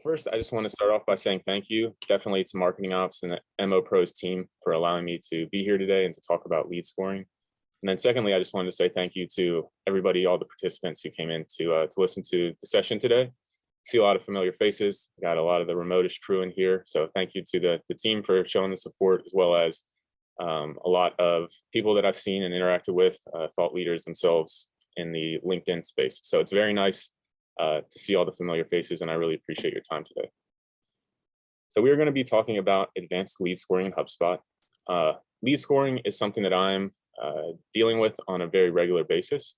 First, I just want to start off by saying thank you definitely to Marketing Ops and the MO Pros team for allowing me to be here today and to talk about lead scoring. And then secondly, I just wanted to say thank you to everybody, all the participants who came in to listen to the session today. See a lot of familiar faces, got a lot of the remotish crew in here. So thank you to the team for showing the support, as well as a lot of people that I've seen and interacted with, thought leaders themselves in the LinkedIn space. So it's very nice to see all the familiar faces, and I really appreciate your time today. So we are going to be talking about advanced lead scoring in HubSpot. Lead scoring is something that I'm dealing with on a very regular basis.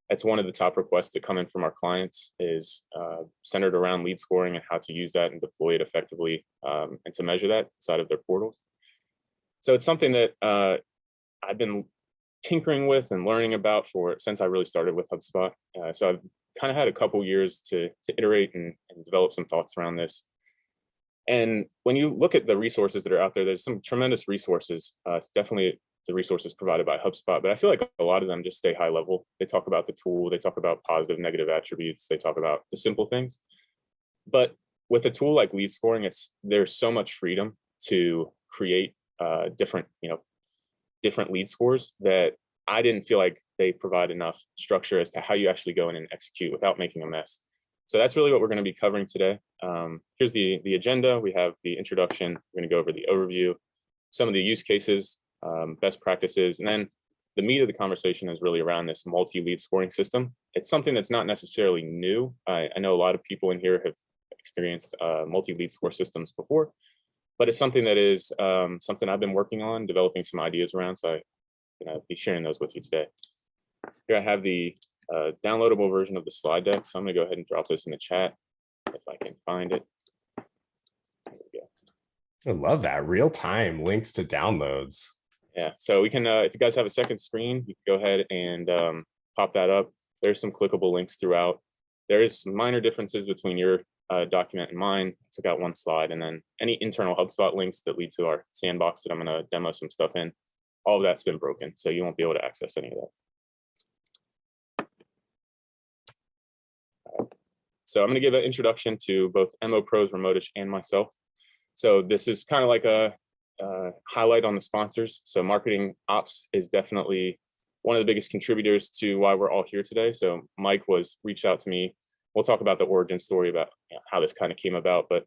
That's one of the top requests that come in from our clients, is centered around lead scoring and how to use that and deploy it effectively, and to measure that inside of their portals. So it's something that I've been tinkering with and learning about since I really started with HubSpot. So I've kind of had a couple years to iterate and develop some thoughts around this. And when you look at the resources that are out there, there's some tremendous resources. It's definitely the resources provided by HubSpot, but I feel like a lot of them just stay high level. They talk about the tool, they talk about positive, negative attributes, they talk about the simple things. But with a tool like lead scoring, there's so much freedom to create different lead scores that I didn't feel like they provide enough structure as to how you actually go in and execute without making a mess. So that's really what we're going to be covering today. Here's the agenda. We have the introduction. We're going to go over the overview, some of the use cases, best practices, and then the meat of the conversation is really around this multi-lead scoring system. It's something that's not necessarily new. I know a lot of people in here have experienced multi-lead score systems before, but it's something that is something I've been working on, developing some ideas around. So I'm going to be sharing those with you today. Here I have the downloadable version of the slide deck. So I'm going to go ahead and drop this in the chat if I can find it. There we go. I love that. Real-time links to downloads. Yeah, so we can, if you guys have a second screen, you can go ahead and pop that up. There's some clickable links throughout. There is some minor differences between your document and mine. I took out one slide, and then any internal HubSpot links that lead to our sandbox that I'm going to demo some stuff in, all of that's been broken, so you won't be able to access any of that. So I'm going to give an introduction to both MO Pros, Remotish, and myself. So this is kind of like a highlight on the sponsors. So Marketing Ops is definitely one of the biggest contributors to why we're all here today. So Mike reached out to me. We'll talk about the origin story about how this kind of came about, but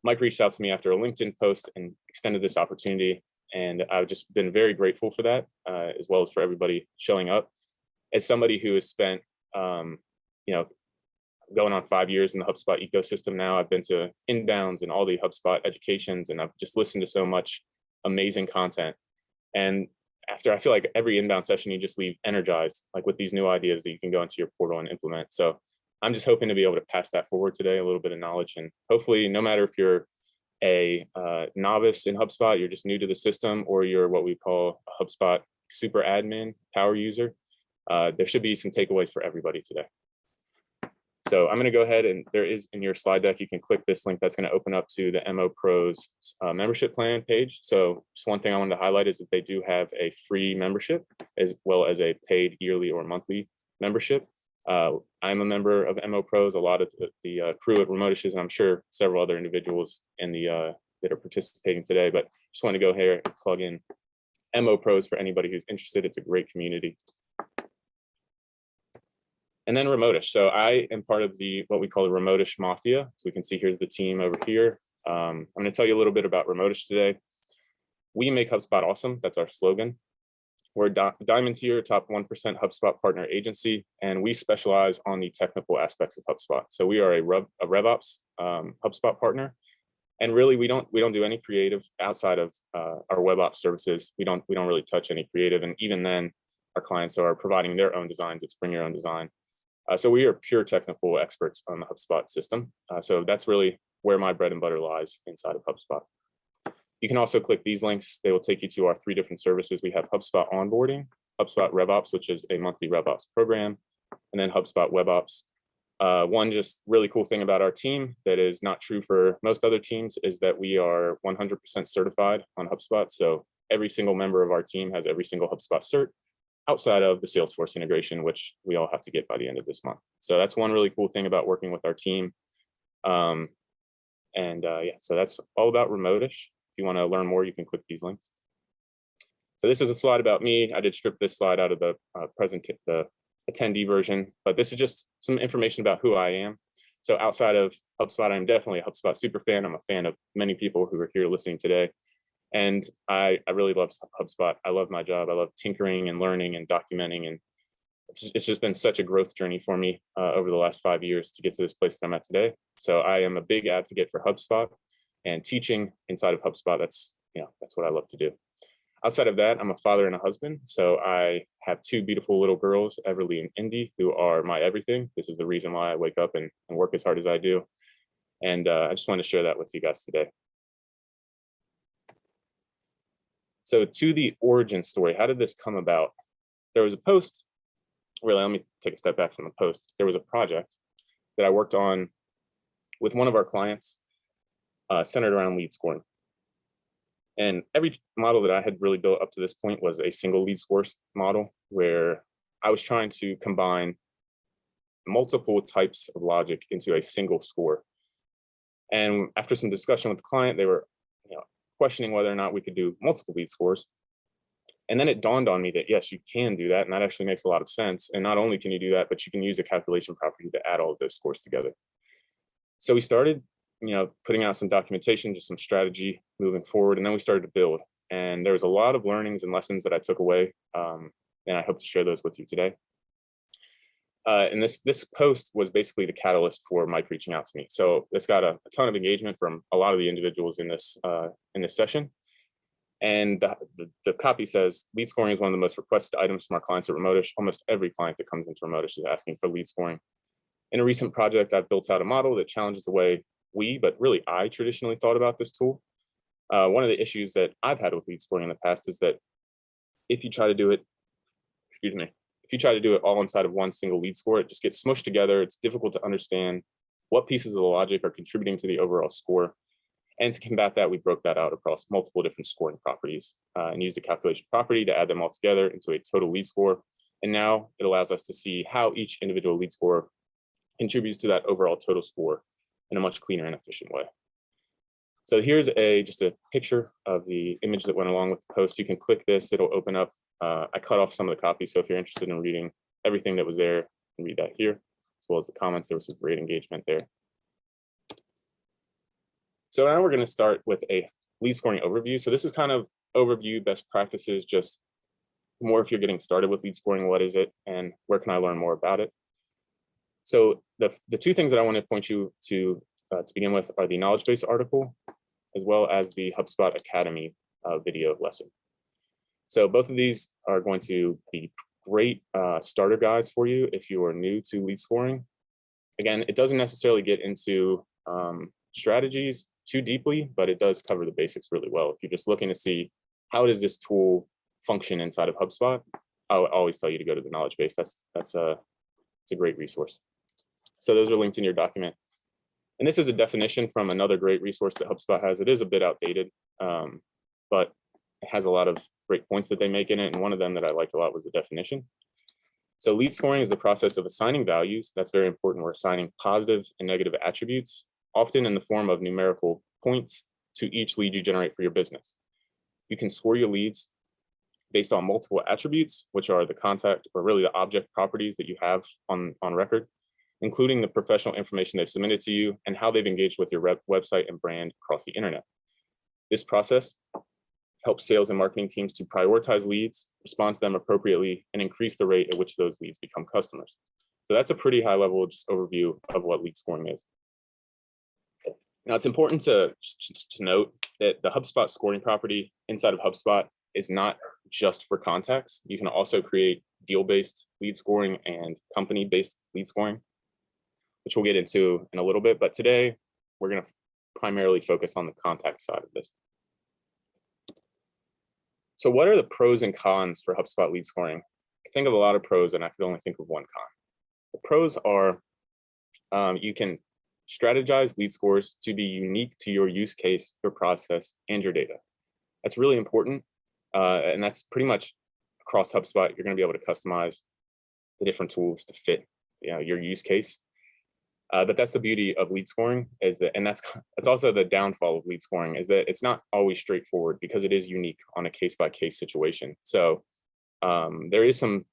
Mike reached out to me after a LinkedIn post and extended this opportunity. And I've just been very grateful for that, as well as for everybody showing up. As somebody who has spent, going on 5 years in the HubSpot ecosystem now, I've been to inbounds and all the HubSpot educations, and I've just listened to so much amazing content. And after, I feel like every inbound session, you just leave energized, like with these new ideas that you can go into your portal and implement. So I'm just hoping to be able to pass that forward today, a little bit of knowledge. And hopefully, no matter if you're a novice in HubSpot, you're just new to the system, or you're what we call a HubSpot super admin, power user, there should be some takeaways for everybody today. So I'm going to go ahead, and there is in your slide deck, you can click this link that's going to open up to the MO Pros membership plan page. So just one thing I wanted to highlight is that they do have a free membership as well as a paid yearly or monthly membership. I'm a member of MO Pros. A lot of the crew at Remotish, and I'm sure several other individuals in the that are participating today, but just want to go here and plug in MO Pros for anybody who's interested. It's a great community. And then Remotish. So I am part of what we call the Remotish Mafia. So we can see here's the team over here. I'm going to tell you a little bit about Remotish today. We make HubSpot awesome. That's our slogan. We're a Diamond tier, top 1% HubSpot partner agency, and we specialize on the technical aspects of HubSpot. So we are a RevOps HubSpot partner, and really we don't do any creative outside of our web ops services. We don't really touch any creative, and even then, our clients are providing their own designs. It's bring your own design. So we are pure technical experts on the HubSpot system. So that's really where my bread and butter lies inside of HubSpot. You can also click these links. They will take you to our 3 different services. We have HubSpot Onboarding, HubSpot RevOps, which is a monthly RevOps program, and then HubSpot WebOps. One just really cool thing about our team that is not true for most other teams is that we are 100% certified on HubSpot. So every single member of our team has every single HubSpot cert outside of the Salesforce integration, which we all have to get by the end of this month. So that's one really cool thing about working with our team. And yeah, so that's all about Remotish. If you want to learn more, you can click these links. So this is a slide about me. I did strip this slide out of the the attendee version, but this is just some information about who I am. So outside of HubSpot, I'm definitely a HubSpot super fan. I'm a fan of many people who are here listening today. And I really love HubSpot. I love my job. I love tinkering and learning and documenting. And it's just been such a growth journey for me over the last 5 years to get to this place that I'm at today. So I am a big advocate for HubSpot, and teaching inside of HubSpot. That's what I love to do. Outside of that, I'm a father and a husband. So I have 2 beautiful little girls, Everly and Indy, who are my everything. This is the reason why I wake up and work as hard as I do. And I just wanted to share that with you guys today. So to the origin story, how did this come about? There was a post, really, let me take a step back from the post. There was a project that I worked on with one of our clients centered around lead scoring. And every model that I had really built up to this point was a single lead score model, where I was trying to combine multiple types of logic into a single score. And after some discussion with the client, they were questioning whether or not we could do multiple lead scores. And then it dawned on me that yes, you can do that. And that actually makes a lot of sense. And not only can you do that, but you can use a calculation property to add all of those scores together. So we started putting out some documentation, just some strategy moving forward. And then we started to build. And there was a lot of learnings and lessons that I took away. And I hope to share those with you today. And this post was basically the catalyst for Mike reaching out to me. So this got a ton of engagement from a lot of the individuals in this session. And the copy says, lead scoring is one of the most requested items from our clients at Remotish. Almost every client that comes into Remotish is asking for lead scoring. In a recent project, I've built out a model that challenges the way but really I traditionally thought about this tool. One of the issues that I've had with lead scoring in the past is that if you try to do it, if you try to do it all inside of one single lead score, it just gets smushed together. It's difficult to understand what pieces of the logic are contributing to the overall score. And to combat that, we broke that out across multiple different scoring properties and used a calculation property to add them all together into a total lead score. And now it allows us to see how each individual lead score contributes to that overall total score in a much cleaner and efficient way. So here's just a picture of the image that went along with the post. You can click this, it'll open up. I cut off some of the copies, so if you're interested in reading everything that was there, you can read that here, as well as the comments. There was some great engagement there. So now we're going to start with a lead scoring overview. So this is kind of overview, best practices, just more if you're getting started with lead scoring, what is it and where can I learn more about it? So the 2 things that I want to point you to begin with are the knowledge base article, as well as the HubSpot Academy video lesson. So both of these are going to be great starter guides for you if you are new to lead scoring. Again, it doesn't necessarily get into strategies too deeply, but it does cover the basics really well. If you're just looking to see how does this tool function inside of HubSpot, I would always tell you to go to the knowledge base. It's a great resource. So those are linked in your document. And this is a definition from another great resource that HubSpot has. It is a bit outdated, but it has a lot of great points that they make in it. And one of them that I liked a lot was the definition. So lead scoring is the process of assigning values. That's very important. We're assigning positive and negative attributes, often in the form of numerical points, to each lead you generate for your business. You can score your leads based on multiple attributes, which are the contact or really the object properties that you have on record, including the professional information they've submitted to you and how they've engaged with your website and brand across the internet. This process helps sales and marketing teams to prioritize leads, respond to them appropriately, and increase the rate at which those leads become customers. So that's a pretty high level just overview of what lead scoring is. Now, it's important to note that the HubSpot scoring property inside of HubSpot is not just for contacts. You can also create deal-based lead scoring and company-based lead scoring, which we'll get into in a little bit. But today, we're going to primarily focus on the contact side of this. So what are the pros and cons for HubSpot lead scoring? I think of a lot of pros, and I could only think of one con. The pros are you can strategize lead scores to be unique to your use case, your process, and your data. That's really important. And that's pretty much across HubSpot. You're going to be able to customize the different tools to fit your use case. But that's the beauty of lead scoring, is that, and that's also the downfall of lead scoring, is that it's not always straightforward because it is unique on a case-by-case situation. So there is some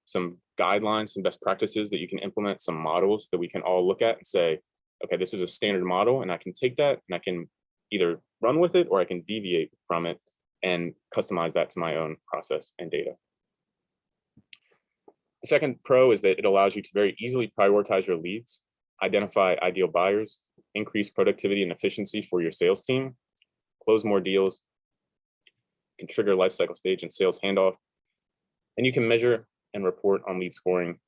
guidelines, some best practices that you can implement, some models that we can all look at and say, okay, this is a standard model, and I can take that and I can either run with it or I can deviate from it and customize that to my own process and data. The second pro is that it allows you to very easily prioritize your leads, identify ideal buyers, increase productivity and efficiency for your sales team, close more deals, can trigger lifecycle stage and sales handoff, and you can measure and report on lead scoring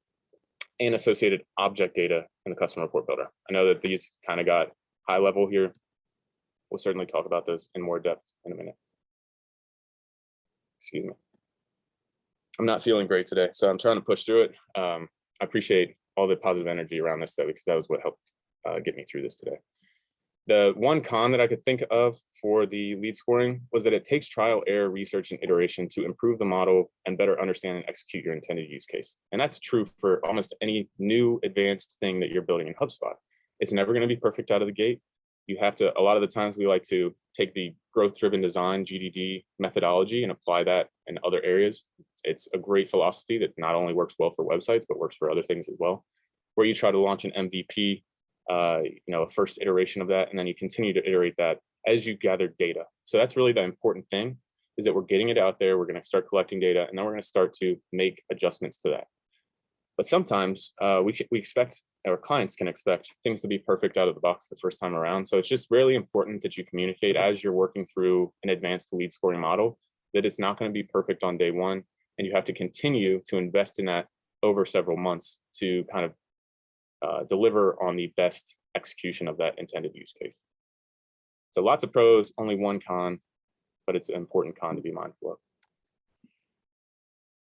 and associated object data in the custom report builder. I know that these kind of got high level here. We'll certainly talk about those in more depth in a minute. Excuse me. I'm not feeling great today, so I'm trying to push through it. I appreciate all the positive energy around this study because that was what helped get me through this today. The one con that I could think of for the lead scoring was that it takes trial, error, research, and iteration to improve the model and better understand and execute your intended use case. And that's true for almost any new advanced thing that you're building in HubSpot. It's never going to be perfect out of the gate. You have to, a lot of the times we like to take the growth-driven design, GDD methodology, and apply that in other areas. It's a great philosophy that not only works well for websites, but works for other things as well, where you try to launch an MVP, a first iteration of that, and then you continue to iterate that as you gather data. So that's really the important thing, is that we're getting it out there, we're going to start collecting data, and then we're going to start to make adjustments to that. But sometimes we expect, our clients can expect things to be perfect out of the box the first time around. So it's just really important that you communicate as you're working through an advanced lead scoring model that it's not going to be perfect on day one, and you have to continue to invest in that over several months to kind of deliver on the best execution of that intended use case. So lots of pros, only one con, but it's an important con to be mindful of.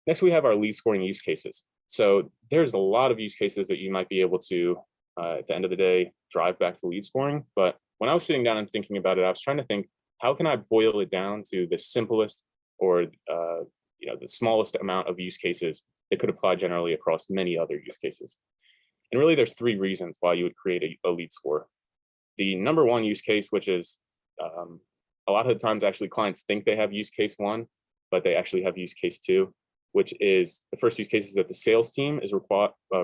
Next, we have our lead scoring use cases. So there's a lot of use cases that you might be able to, at the end of the day, drive back to lead scoring. But when I was sitting down and thinking about it, I was trying to think, how can I boil it down to the simplest or the smallest amount of use cases that could apply generally across many other use cases? And really, there's three reasons why you would create a lead score. The number one use case, which is a lot of the times actually clients think they have use case one, but they actually have use case two, which is the first use case is that the sales team is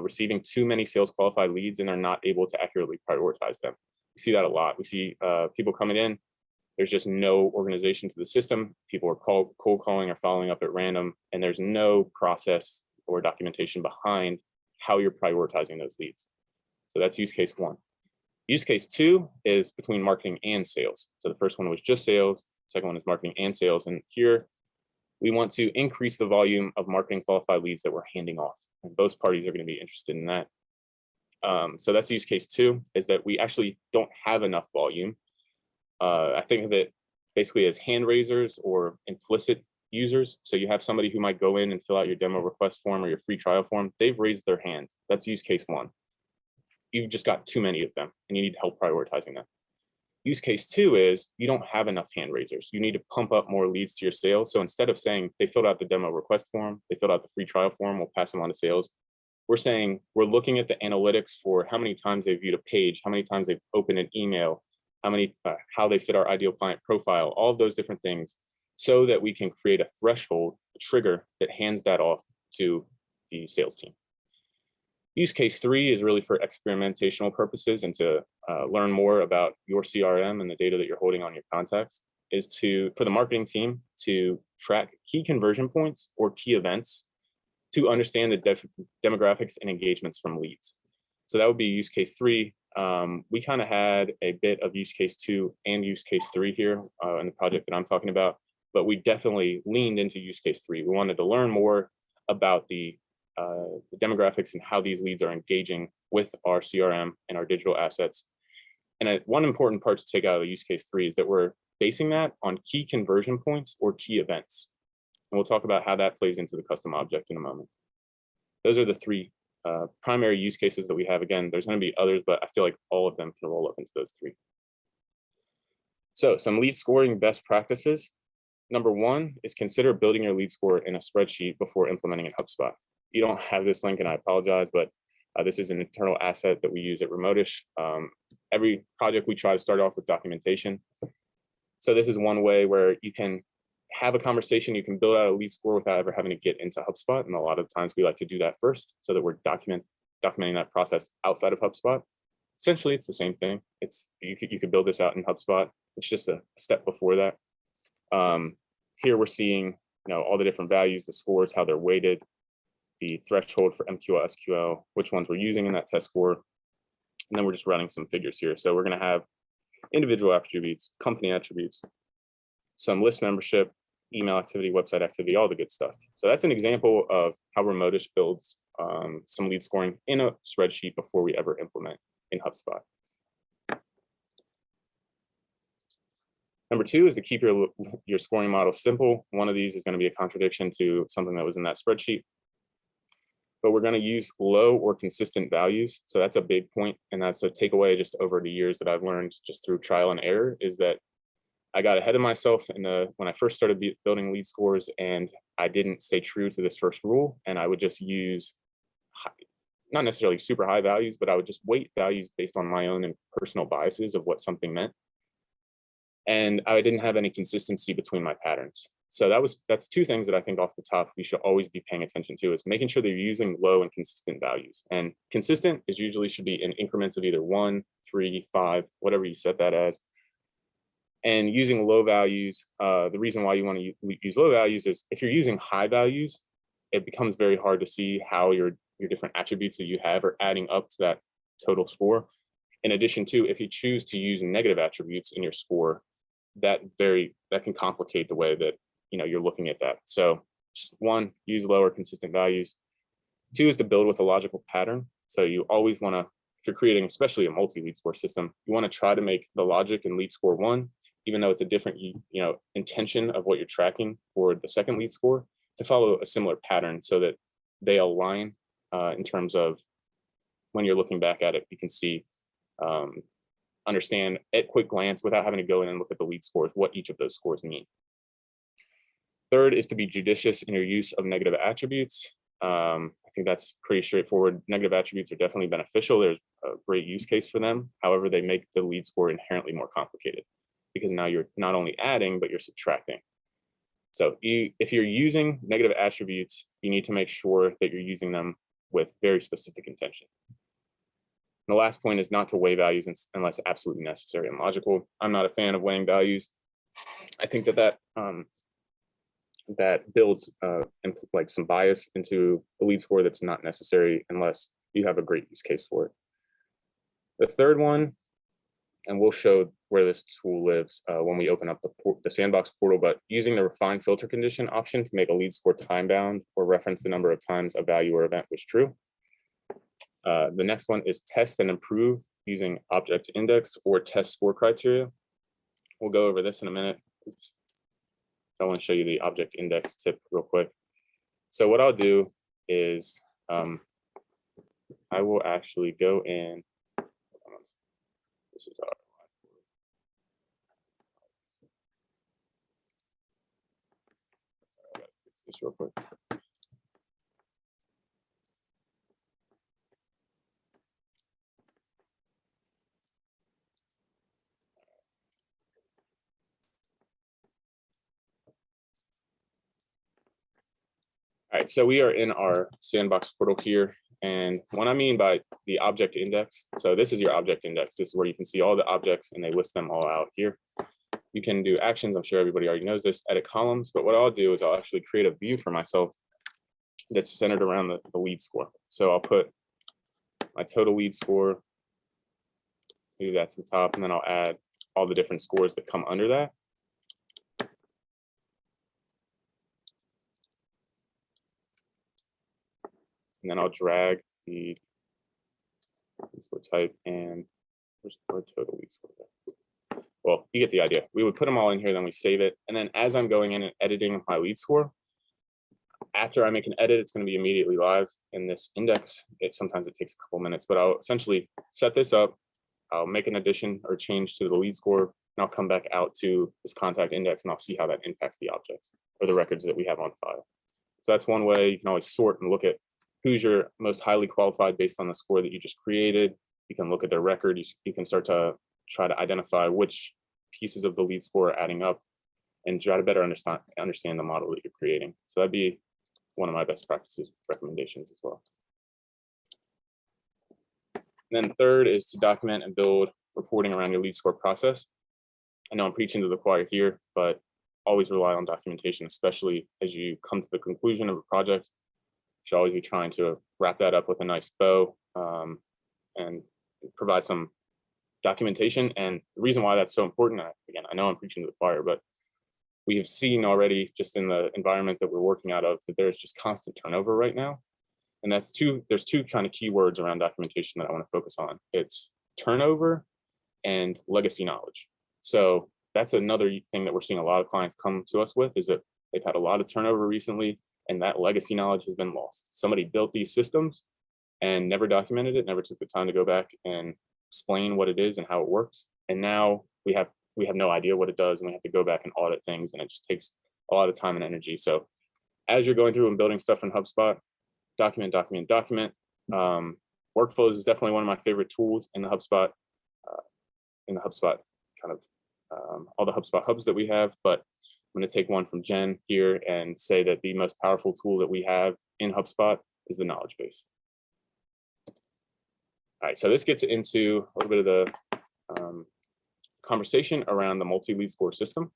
receiving too many sales qualified leads and are not able to accurately prioritize them. We see that a lot. We see people coming in, there's just no organization to the system. People are cold calling or following up at random, and there's no process or documentation behind how you're prioritizing those leads. So that's use case one. Use case two is between marketing and sales. So the first one was just sales. Second one is marketing and sales. And here we want to increase the volume of marketing qualified leads that we're handing off. And both parties are going to be interested in that. So that's use case two, is that we actually don't have enough volume. I think of it basically as hand raisers or implicit users. So you have somebody who might go in and fill out your demo request form or your free trial form. They've raised their hand. That's use case one. You've just got too many of them and you need help prioritizing them. Use case two is you don't have enough hand raisers. You need to pump up more leads to your sales. So instead of saying they filled out the demo request form, they filled out the free trial form, we'll pass them on to sales. We're saying we're looking at the analytics for how many times they've viewed a page, how many times they've opened an email, how they fit our ideal client profile, all of those different things, so that we can create a threshold, a trigger that hands that off to the sales team. Use case three is really for experimentational purposes and to learn more about your CRM and the data that you're holding on your contacts, is for the marketing team to track key conversion points or key events to understand the demographics and engagements from leads. So that would be use case three. We kind of had a bit of use case two and use case three here in the project that I'm talking about, but we definitely leaned into use case three. We wanted to learn more about the demographics and how these leads are engaging with our CRM and our digital assets. And one important part to take out of the use case three is that we're basing that on key conversion points or key events. And we'll talk about how that plays into the custom object in a moment. Those are the three primary use cases that we have. Again, there's going to be others, but I feel like all of them can roll up into those three. So some lead scoring best practices. Number one is consider building your lead score in a spreadsheet before implementing in HubSpot. You don't have this link, and I apologize, but This is an internal asset that we use at Remotish. Every project we try to start off with documentation. So this is one way where you can have a conversation, you can build out a lead score without ever having to get into HubSpot. And a lot of times we like to do that first so that we're documenting that process outside of HubSpot. Essentially, it's the same thing. You could build this out in HubSpot. It's just a step before that. Here we're seeing all the different values, the scores, how they're weighted, the threshold for MQL, SQL, which ones we're using in that test score. And then we're just running some figures here. So we're going to have individual attributes, company attributes, some list membership, email activity, website activity, all the good stuff. So that's an example of how Remotish builds some lead scoring in a spreadsheet before we ever implement in HubSpot. Number two is to keep your scoring model simple. One of these is going to be a contradiction to something that was in that spreadsheet. But we're going to use low or consistent values. So that's a big point, and that's a takeaway just over the years that I've learned just through trial and error, is that I got ahead of myself when I first started building lead scores, and I didn't stay true to this first rule. And I would just use not necessarily super high values, but I would just weight values based on my own and personal biases of what something meant. And I didn't have any consistency between my patterns. So that's two things that I think off the top we should always be paying attention to, is making sure that you're using low and consistent values. And consistent is usually should be in increments of either 1, 3, 5, whatever you set that as. And using low values, the reason why you want to use low values is if you're using high values, it becomes very hard to see how your different attributes that you have are adding up to that total score. In addition to, if you choose to use negative attributes in your score, that can complicate the way that you're looking at that. So just one, use lower consistent values. Two is to build with a logical pattern. So you always want to, if you're creating especially a multi-lead score system, you want to try to make the logic in lead score 1, even though it's a different intention of what you're tracking for the second lead score, to follow a similar pattern so that they align in terms of when you're looking back at it, you can see, understand at quick glance without having to go in and look at the lead scores, what each of those scores mean. Third is to be judicious in your use of negative attributes. I think that's pretty straightforward. Negative attributes are definitely beneficial. There's a great use case for them. However, they make the lead score inherently more complicated because now you're not only adding, but you're subtracting. So if you're using negative attributes, you need to make sure that you're using them with very specific intention. And the last point is not to weigh values unless absolutely necessary and logical. I'm not a fan of weighing values. I think that builds like some bias into the lead score that's not necessary unless you have a great use case for it. The third one, and we'll show where this tool lives when we open up the sandbox portal, but using the refine filter condition option to make a lead score time bound or reference the number of times a value or event was true. The next one is test and improve using object index or test score criteria. We'll go over this in a minute. Oops. I want to show you the object index tip real quick. So what I'll do is I will actually go in. This is our I gotta fix this real quick. All right, so we are in our sandbox portal here. And what I mean by the object index, so this is your object index. This is where you can see all the objects and they list them all out here. You can do actions. I'm sure everybody already knows this, edit columns. But what I'll do is I'll actually create a view for myself that's centered around the lead score. So I'll put my total lead score, do that to the top, and then I'll add all the different scores that come under that. And then I'll drag the lead score type and where's our total lead score? Well, you get the idea. We would put them all in here, then we save it. And then as I'm going in and editing my lead score, after I make an edit, it's going to be immediately live in this index. Sometimes it takes a couple minutes, but I'll essentially set this up. I'll make an addition or change to the lead score, and I'll come back out to this contact index and I'll see how that impacts the objects or the records that we have on file. So that's one way. You can always sort and look at who's your most highly qualified based on the score that you just created. You can look at their record. You can start to try to identify which pieces of the lead score are adding up and try to better understand the model that you're creating. So that'd be one of my best practices recommendations as well. And then third is to document and build reporting around your lead score process. I know I'm preaching to the choir here, but always rely on documentation, especially as you come to the conclusion of a project. You should always be trying to wrap that up with a nice bow and provide some documentation. And the reason why that's so important, again, I know I'm preaching to the choir, but we have seen already just in the environment that we're working out of that there's just constant turnover right now. And there's two kind of key words around documentation that I want to focus on. It's turnover and legacy knowledge. So that's another thing that we're seeing a lot of clients come to us with, is that they've had a lot of turnover recently and that legacy knowledge has been lost. Somebody built these systems and never documented it, never took the time to go back and explain what it is and how it works. And now we have no idea what it does, and we have to go back and audit things, and it just takes a lot of time and energy. So as you're going through and building stuff in HubSpot, document. Workflows is definitely one of my favorite tools in the HubSpot kind of all the HubSpot hubs that we have. But I'm going to take one from Jen here and say that the most powerful tool that we have in HubSpot is the knowledge base. All right, so this gets into a little bit of the conversation around the multi-lead score system.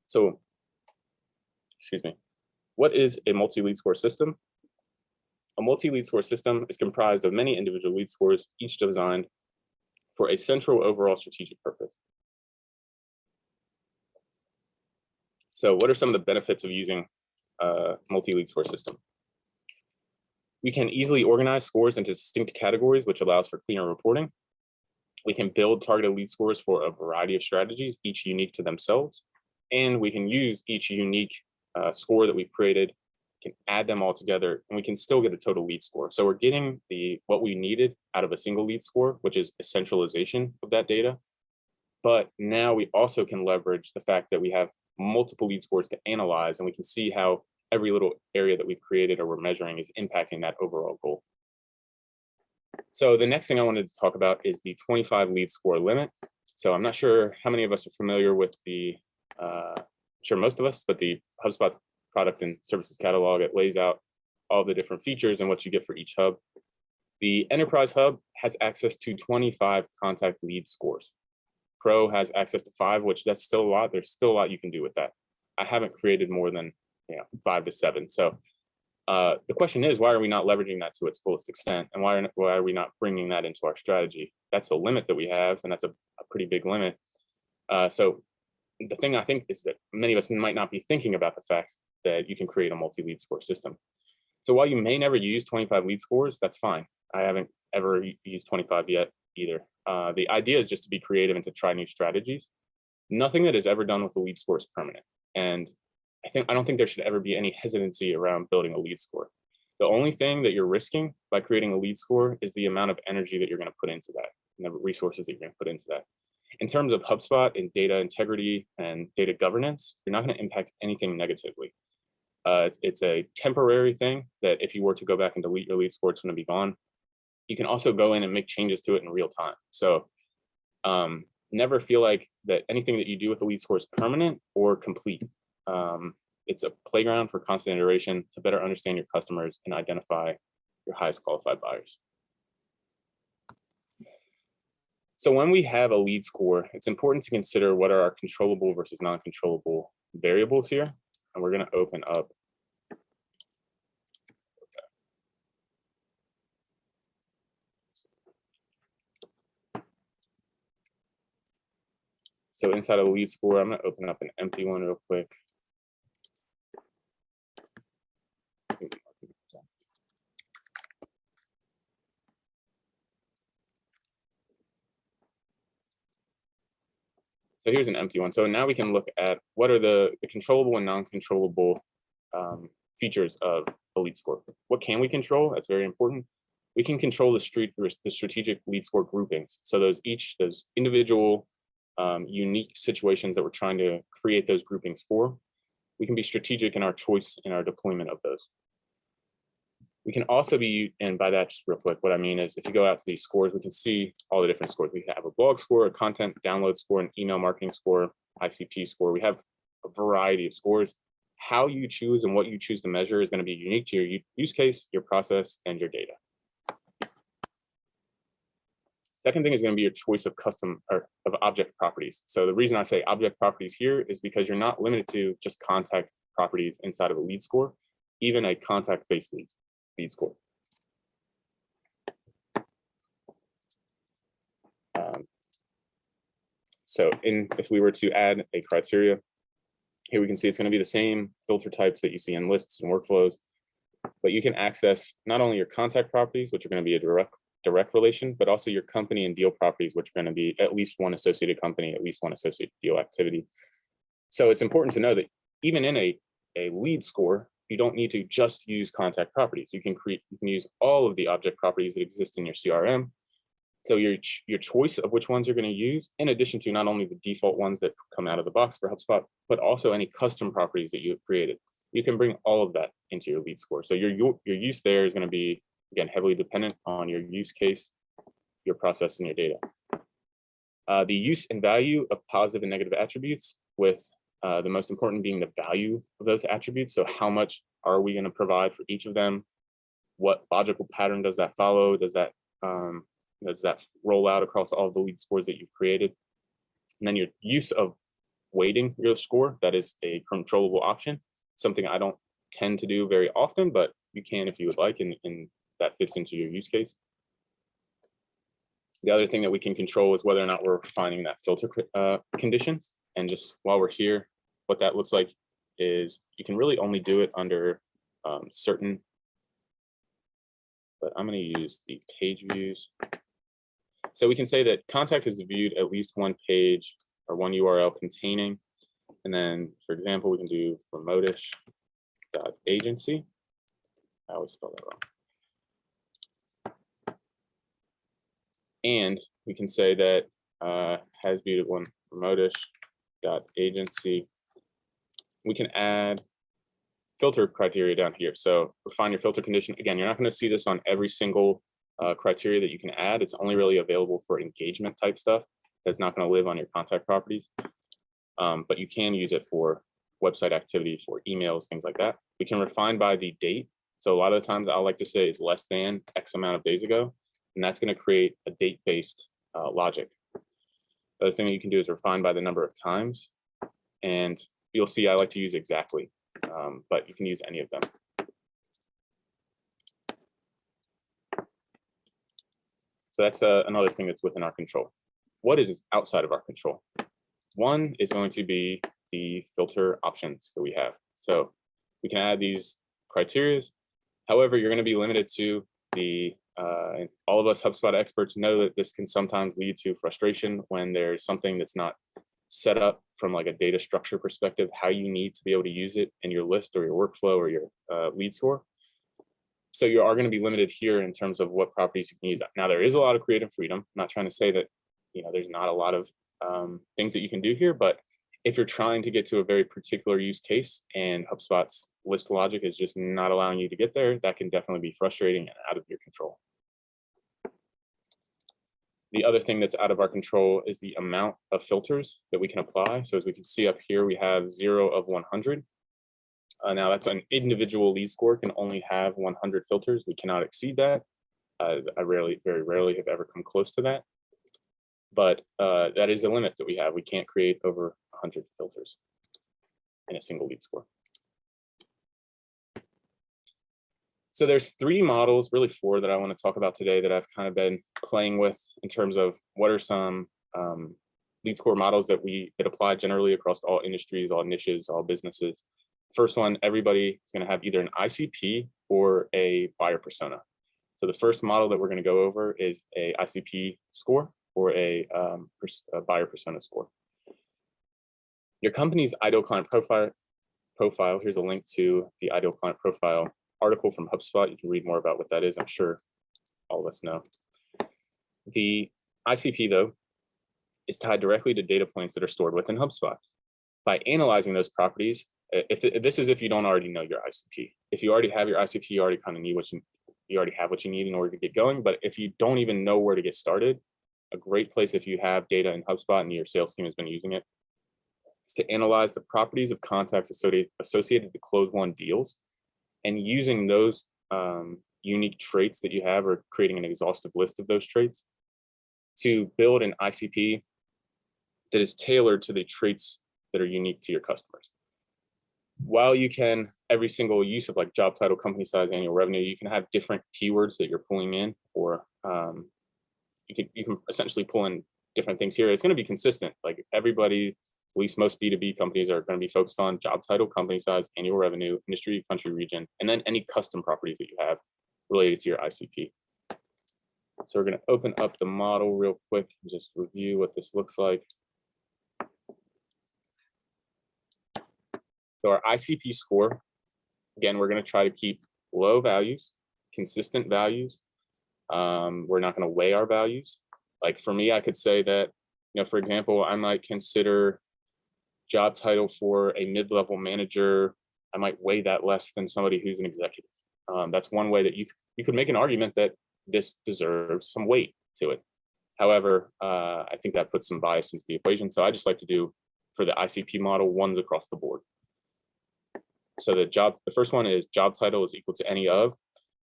So, excuse me, what is a multi-lead score system? A multi-lead score system is comprised of many individual lead scores, each designed for a central overall strategic purpose. So what are some of the benefits of using a multi-lead score system? We can easily organize scores into distinct categories, which allows for cleaner reporting. We can build targeted lead scores for a variety of strategies, each unique to themselves. And we can use each unique score that we've created, can add them all together, and we can still get a total lead score. So we're getting what we needed out of a single lead score, which is a centralization of that data. But now we also can leverage the fact that we have multiple lead scores to analyze, and we can see how every little area that we've created or we're measuring is impacting that overall goal. So the next thing I wanted to talk about is the 25 lead score limit. So I'm not sure how many of us are familiar with I'm sure most of us, but the HubSpot product and services catalog, it lays out all the different features and what you get for each hub. The Enterprise Hub has access to 25 contact lead scores. Pro has access to 5, which that's still a lot. There's still a lot you can do with that. I haven't created more than 5 to 7. So the question is, why are we not leveraging that to its fullest extent? And why are we not bringing that into our strategy? That's the limit that we have, and that's a pretty big limit. So the thing I think is that many of us might not be thinking about the fact that you can create a multi-lead score system. So while you may never use 25 lead scores, that's fine. I haven't ever used 25 yet either. The idea is just to be creative and to try new strategies. Nothing that is ever done with a lead score is permanent. And I don't think there should ever be any hesitancy around building a lead score. The only thing that you're risking by creating a lead score is the amount of energy that you're going to put into that and the resources that you're going to put into that. In terms of HubSpot and data integrity and data governance, you're not going to impact anything negatively. It's a temporary thing that if you were to go back and delete your lead score, it's going to be gone. You can also go in and make changes to it in real time. So never feel like that anything that you do with the lead score is permanent or complete. It's a playground for constant iteration to better understand your customers and identify your highest qualified buyers. So when we have a lead score, it's important to consider what are our controllable versus non-controllable variables here. And we're going to open up. So inside of the lead score, I'm going to open up an empty one real quick. So here's an empty one. So now we can look at what are the controllable and non-controllable features of a lead score. What can we control? That's very important. We can control the strategic lead score groupings. So those individual unique situations that we're trying to create those groupings for. We can be strategic in our choice in our deployment of those. We can also be, and by that, just real quick, what I mean is if you go out to these scores, we can see all the different scores. We have a blog score, a content download score, an email marketing score, ICP score. We have a variety of scores. How you choose and what you choose to measure is going to be unique to your use case, your process, and your data. Second thing is going to be your choice of custom or of object properties. So the reason I say object properties here is because you're not limited to just contact properties inside of a lead score, even a contact-based lead score. So if we were to add a criteria, here we can see it's going to be the same filter types that you see in lists and workflows, but you can access not only your contact properties, which are going to be a direct relation, but also your company and deal properties, which are going to be at least one associated company, at least one associated deal activity. So it's important to know that even in a lead score, you don't need to just use contact properties. You can use all of the object properties that exist in your CRM. So your choice of which ones you're going to use, in addition to not only the default ones that come out of the box for HubSpot, but also any custom properties that you have created. You can bring all of that into your lead score. So your use there is going to be, again, heavily dependent on your use case, your process, and your data. The use and value of positive and negative attributes, with the most important being the value of those attributes. So how much are we going to provide for each of them? What logical pattern does that follow? Does that roll out across all of the lead scores that you've created? And then your use of weighting your score, that is a controllable option, something I don't tend to do very often, but you can if you would like, and that fits into your use case. The other thing that we can control is whether or not we're finding that filter conditions. And just while we're here, what that looks like is you can really only do it under certain, but I'm going to use the page views. So we can say that contact is viewed at least one page or one URL containing, and then, for example, we can do remotish.agency. I always spell that wrong. And we can say that has viewed at one remotish.agency. We can add filter criteria down here. So refine your filter condition. Again, you're not going to see this on every single criteria that you can add. It's only really available for engagement type stuff that's not going to live on your contact properties. But you can use it for website activity, for emails, things like that. We can refine by the date. So a lot of the times I like to say it's less than X amount of days ago, and that's going to create a date-based logic. The other thing that you can do is refine by the number of times, and you'll see I like to use exactly, but you can use any of them. So that's another thing that's within our control. What is outside of our control? One is going to be the filter options that we have. So we can add these criteria. However, you're going to be limited to the, all of us HubSpot experts know that this can sometimes lead to frustration when there's something that's not set up from like a data structure perspective, how you need to be able to use it in your list or your workflow or your lead score. So you are going to be limited here in terms of what properties you can use. Now, there is a lot of creative freedom. I'm not trying to say that, there's not a lot of things that you can do here, but if you're trying to get to a very particular use case and HubSpot's list logic is just not allowing you to get there, that can definitely be frustrating and out of your control. The other thing that's out of our control is the amount of filters that we can apply. So as we can see up here, we have 0 of 100. Now that's an individual lead score can only have 100 filters. We cannot exceed that. I very rarely have ever come close to that. But that is a limit that we have. We can't create over 100 filters in a single lead score. So there's 3 models, really 4, that I want to talk about today that I've kind of been playing with in terms of what are some lead score models that apply generally across all industries, all niches, all businesses. First one, everybody is going to have either an ICP or a buyer persona. So the first model that we're going to go over is a ICP score or a buyer persona score. Your company's ideal client profile. Here's a link to the ideal client profile article from HubSpot. You can read more about what that is. I'm sure all of us know. The ICP, though, is tied directly to data points that are stored within HubSpot. By analyzing those properties, This is if you don't already know your ICP. If you already have your ICP, you already kind of need you already have what you need in order to get going. But if you don't even know where to get started, a great place if you have data in HubSpot and your sales team has been using it is to analyze the properties of contacts associated to close won deals, and using those unique traits that you have, or creating an exhaustive list of those traits to build an ICP that is tailored to the traits that are unique to your customers. While you can, every single use of like job title, company size, annual revenue, you can have different keywords that you're pulling in, or you can essentially pull in different things here. It's going to be consistent. Like everybody, at least most B2B companies, are going to be focused on job title, company size, annual revenue, industry, country, region, and then any custom properties that you have related to your ICP. So we're going to open up the model real quick and just review what this looks like. So our ICP score, again, we're going to try to keep low values, consistent values. We're not going to weigh our values. Like for me, I could say that, for example, I might consider job title for a mid-level manager. I might weigh that less than somebody who's an executive. That's one way that you could make an argument that this deserves some weight to it. However, I think that puts some bias into the equation. So I just like to do, for the ICP model, ones across the board. So the first one is job title is equal to any of.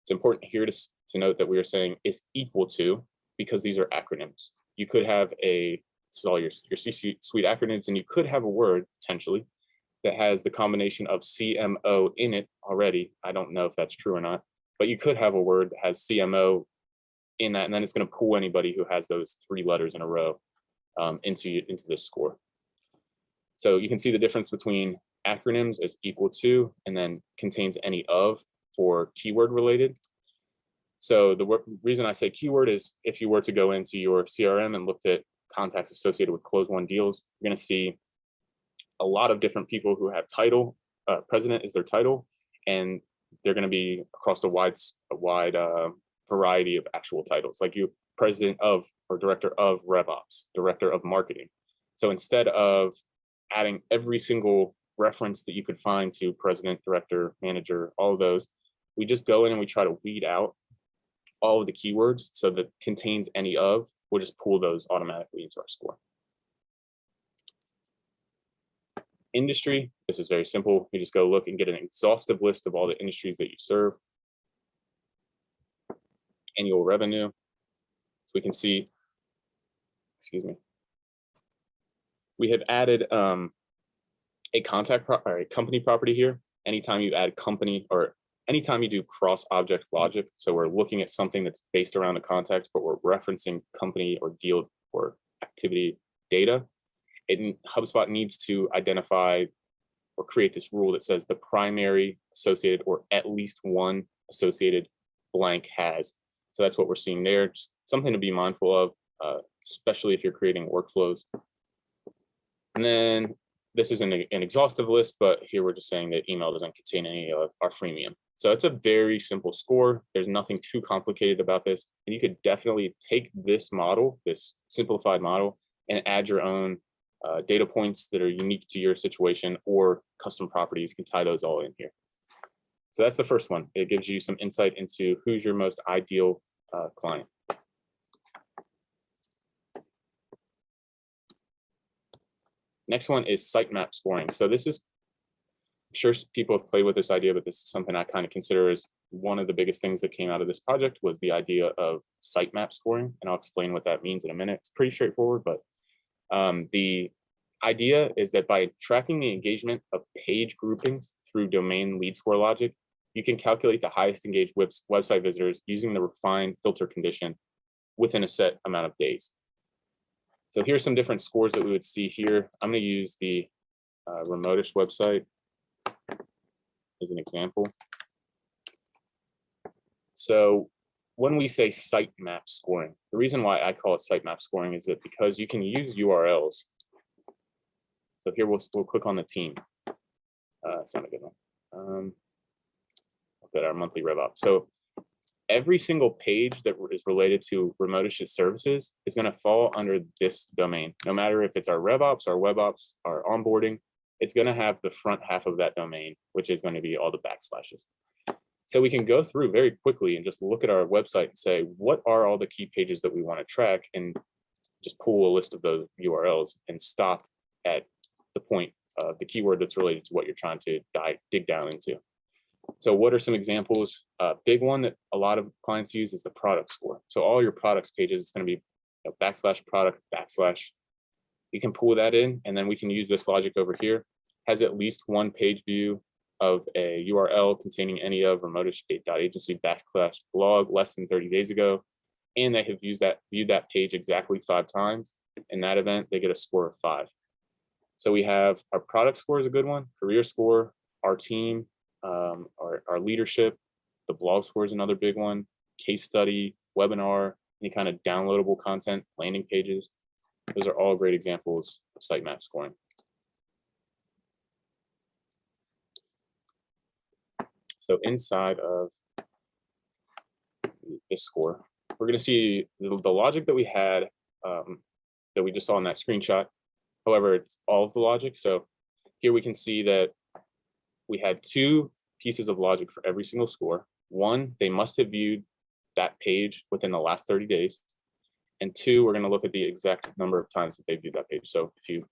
It's important here to note that we are saying is equal to, because these are acronyms. You could have this is all your C-suite acronyms, and you could have a word potentially that has the combination of CMO in it already. I don't know if that's true or not, but you could have a word that has CMO in that, and then it's going to pull anybody who has those 3 letters in a row into this score. So you can see the difference between acronyms as equal to, and then contains any of for keyword related. So the reason I say keyword is if you were to go into your CRM and looked at contacts associated with close won deals, you're going to see a lot of different people who have title, president is their title, and they're going to be across a wide variety of actual titles, like you president of or director of RevOps, director of marketing. So instead of adding every single reference that you could find to president, director, manager, all of those, we just go in and we try to weed out all of the keywords so that contains any of, we'll just pull those automatically into our score. Industry, this is very simple. You just go look and get an exhaustive list of all the industries that you serve. Annual revenue. So we can see, excuse me, we have added a contact or a company property here. Anytime you add company, or anytime you do cross object logic, so we're looking at something that's based around a context, but we're referencing company or deal or activity data, HubSpot needs to identify or create this rule that says the primary associated or at least one associated blank has. So that's what we're seeing there. Just something to be mindful of, especially if you're creating workflows. And then this isn't an exhaustive list, but here we're just saying that email doesn't contain any of our freemium. So it's a very simple score. There's nothing too complicated about this. And you could definitely take this model, this simplified model, and add your own data points that are unique to your situation or custom properties. You can tie those all in here. So that's the first one. It gives you some insight into who's your most ideal client. Next one is sitemap scoring. So this is, I'm sure people have played with this idea, but this is something I kind of consider as one of the biggest things that came out of this project was the idea of sitemap scoring. And I'll explain what that means in a minute. It's pretty straightforward, but the idea is that by tracking the engagement of page groupings through domain lead score logic, you can calculate the highest engaged website visitors using the refined filter condition within a set amount of days. So here's some different scores that we would see here. I'm going to use the Remotish website as an example. So when we say sitemap scoring, the reason why I call it sitemap scoring is that because you can use URLs. So here we'll click on the team. It's not a good one. Look at our monthly RevOps. So every single page that is related to Remotish's services is going to fall under this domain, no matter if it's our RevOps, our WebOps, our onboarding. it's going to have the front half of that domain, which is going to be all the backslashes. So we can go through very quickly and just look at our website and say, what are all the key pages that we want to track, and just pull a list of those URLs and stop at the point of the keyword that's related to what you're trying to dig down into. So what are some examples? Big one that a lot of clients use is the product score. So all your products pages, it's going to be backslash product backslash. You can pull that in, and then we can use this logic over here. Has at least one page view of a URL containing any of remote.agency backslash blog less than 30 days ago, and they have viewed that page exactly 5 times. In that event, they get a score of 5. So we have our product score is a good one, career score, our team, our leadership, the blog score is another big one, case study, webinar, any kind of downloadable content, landing pages. Those are all great examples of sitemap scoring. So inside of this score, we're going to see the logic that we had that we just saw in that screenshot. However, it's all of the logic. So here we can see that we had 2 pieces of logic for every single score. 1, they must have viewed that page within the last 30 days. And 2, we're going to look at the exact number of times that they viewed that page. So if you've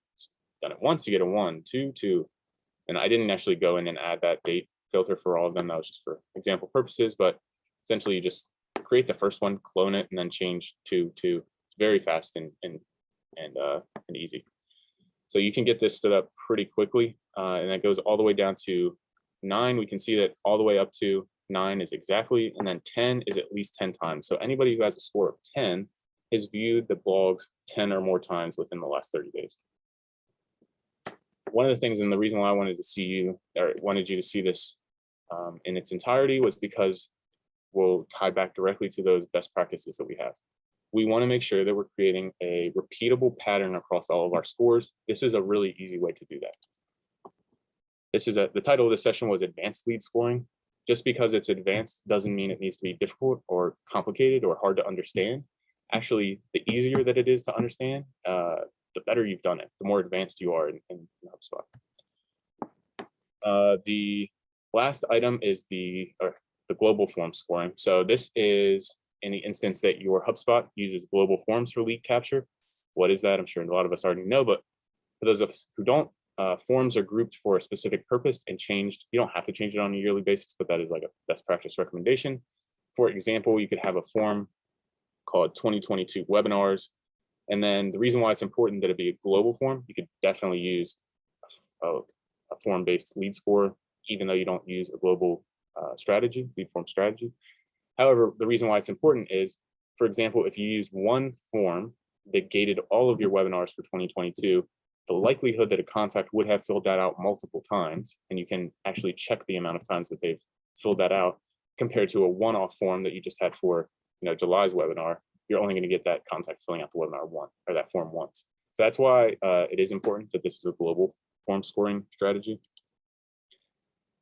done it once, you get a 1, 2, 2. And I didn't actually go in and add that date filter for all of them. That was just for example purposes. But essentially, you just create the first one, clone it, and then change to 2. It's very fast and easy. So you can get this stood up pretty quickly, and that goes all the way down to 9. We can see that all the way up to 9 is exactly, and then 10 is at least 10 times. So anybody who has a score of 10 has viewed the blogs 10 or more times within the last 30 days. One of the things, and the reason why I wanted you to see this in its entirety, was because we'll tie back directly to those best practices that we have. We want to make sure that we're creating a repeatable pattern across all of our scores. This is a really easy way to do that. The title of the session was Advanced Lead Scoring. Just because it's advanced doesn't mean it needs to be difficult or complicated or hard to understand. Actually, the easier that it is to understand, the better you've done it, the more advanced you are in HubSpot. The last item is the global form scoring. So this is in the instance that your HubSpot uses global forms for lead capture. What is that? I'm sure a lot of us already know, but for those of us who don't, forms are grouped for a specific purpose and changed. You don't have to change it on a yearly basis, but that is like a best practice recommendation. For example, you could have a form called 2022 webinars. And then the reason why it's important that it be a global form, you could definitely use a form-based lead score, even though you don't use a global lead form strategy. However, the reason why it's important is, for example, if you use one form that gated all of your webinars for 2022, the likelihood that a contact would have filled that out multiple times, and you can actually check the amount of times that they've filled that out, compared to a one-off form that you just had for July's webinar, you're only going to get that contact filling out the webinar that form once. So that's why it is important that this is a global form scoring strategy.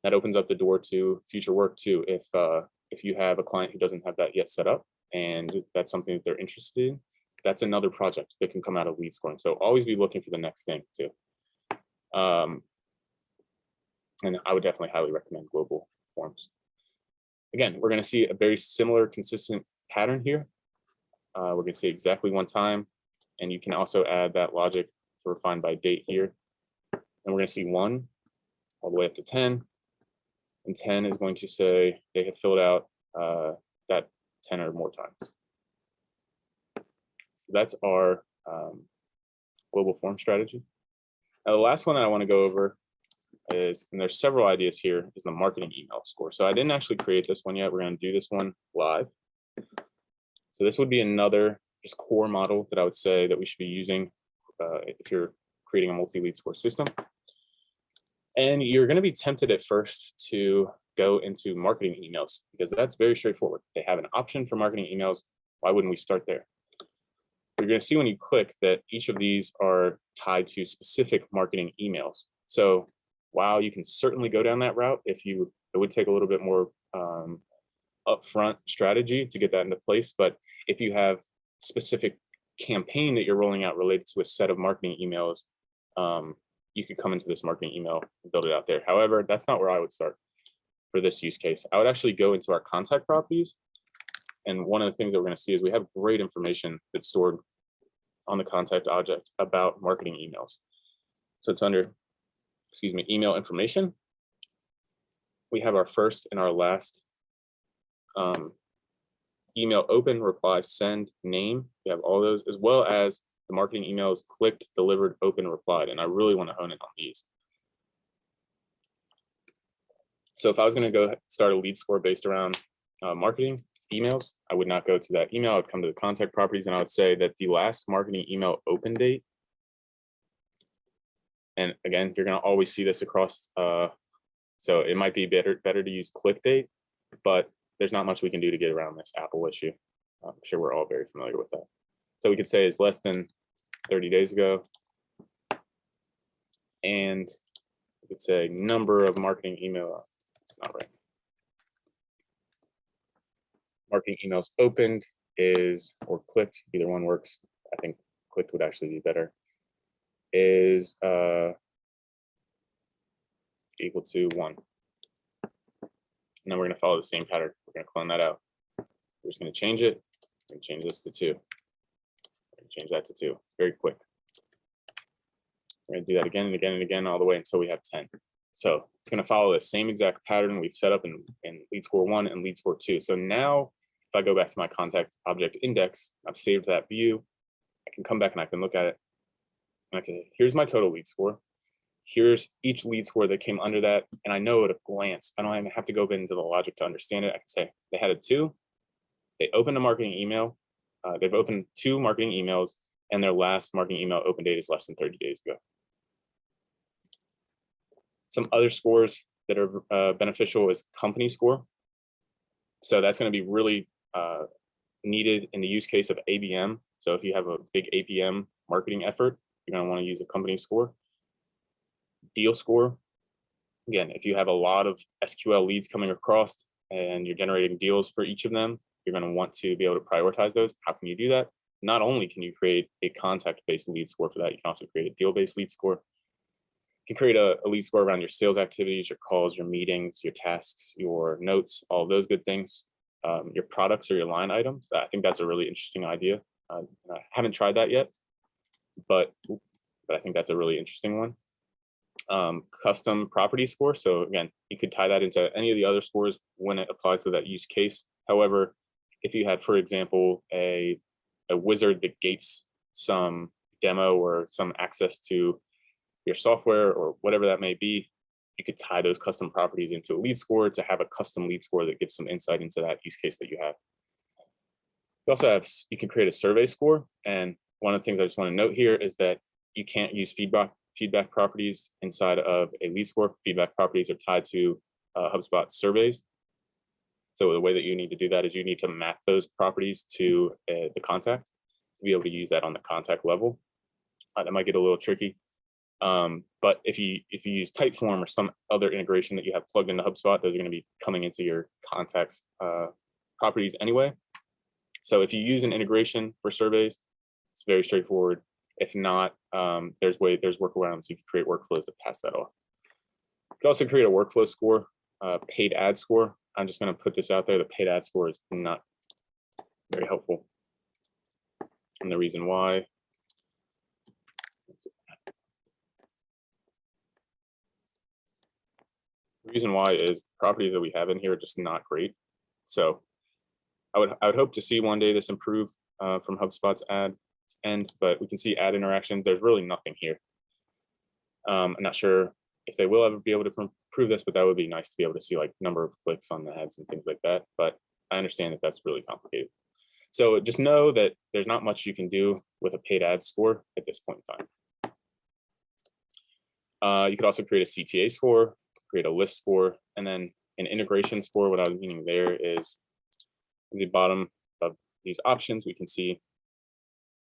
That opens up the door to future work too. If you have a client who doesn't have that yet set up, and that's something that they're interested in, that's another project that can come out of lead scoring. So always be looking for the next thing too. And I would definitely highly recommend global forms. Again, we're going to see a very similar, consistent pattern here. We're going to see exactly one time, and you can also add that logic to refine by date here. And we're going to see 1 all the way up to 10. And 10 is going to say they have filled out that 10 or more times. So that's our global form strategy. Now, the last one that I want to go over is, and there's several ideas here, is the marketing email score. So I didn't actually create this one yet. We're going to do this one live. So this would be another just core model that I would say that we should be using if you're creating a multi-lead score system. And you're going to be tempted at first to go into marketing emails, because that's very straightforward. They have an option for marketing emails. Why wouldn't we start there? You're going to see when you click that each of these are tied to specific marketing emails. So while you can certainly go down that route, it would take a little bit more upfront strategy to get that into place. But if you have specific campaign that you're rolling out related to a set of marketing emails, you could come into this marketing email and build it out there. However, that's not where I would start for this use case. I would actually go into our contact properties. And one of the things that we're going to see is we have great information that's stored on the contact object about marketing emails. So it's under, email information. We have our first and our last email open, reply, send, name. We have all those, as well as the marketing emails clicked, delivered, open, replied. And I really want to hone in on these. So if I was going to go start a lead score based around marketing emails, I would not go to that email. I would come to the contact properties and I would say that the last marketing email open date, and again, you're going to always see this across, so it might be better to use click date, but there's not much we can do to get around this Apple issue. I'm sure we're all very familiar with that. So we could say it's less than 30 days ago. And we could say number of marketing email, it's not right. Marketing emails opened is, or clicked, either one works. I think clicked would actually be better, is equal to 1. And then we're going to follow the same pattern. We're going to clone that out. We're just going to change it and change this to 2. We're going to change that to 2. It's very quick. We're going to do that again and again and again all the way until we have 10. So it's going to follow the same exact pattern we've set up in lead score 1 and lead score 2. So now if I go back to my contact object index, I've saved that view. I can come back and I can look at it. And I can say, here's my total lead score. Here's each lead score that came under that. And I know at a glance, I don't even have to go into the logic to understand it. I can say they had a 2, they opened a marketing email, they've opened 2 marketing emails, and their last marketing email open date is less than 30 days ago. Some other scores that are beneficial is company score. So that's going to be really needed in the use case of ABM. So if you have a big ABM marketing effort, you're going to want to use a company score. Deal score. Again, if you have a lot of SQL leads coming across and you're generating deals for each of them, you're going to want to be able to prioritize those. How can you do that? Not only can you create a contact-based lead score for that, you can also create a deal-based lead score. You can create a lead score around your sales activities, your calls, your meetings, your tasks, your notes, all those good things, your products or your line items. I think that's a really interesting idea. I haven't tried that yet, but I think that's a really interesting one. Custom property score. So again, you could tie that into any of the other scores when it applies to that use case. However, if you had, for example, a wizard that gates some demo or some access to your software or whatever that may be, you could tie those custom properties into a lead score to have a custom lead score that gives some insight into that use case that you have. You also have, you can create a survey score. And one of the things I just want to note here is that you can't use feedback properties inside of a lead score. Feedback properties are tied to HubSpot surveys. So the way that you need to do that is you need to map those properties to the contact to be able to use that on the contact level. That might get a little tricky. But if you use Typeform or some other integration that you have plugged into HubSpot, those are going to be coming into your contacts properties anyway. So if you use an integration for surveys, it's very straightforward. If not, there's workarounds. You can create workflows to pass that off. You can also create a workflow score, paid ad score. I'm just going to put this out there. The paid ad score is not very helpful. And the reason why, is the properties that we have in here are just not great. So I would hope to see one day this improve from HubSpot's ad end, but we can see ad interactions. There's really nothing here. I'm not sure if they will ever be able to prove this, but that would be nice to be able to see like number of clicks on the ads and things like that. But I understand that that's really complicated. So just know that there's not much you can do with a paid ad score at this point in time. You could also create a CTA score, create a list score, and then an integration score. What I was meaning there is at the bottom of these options, we can see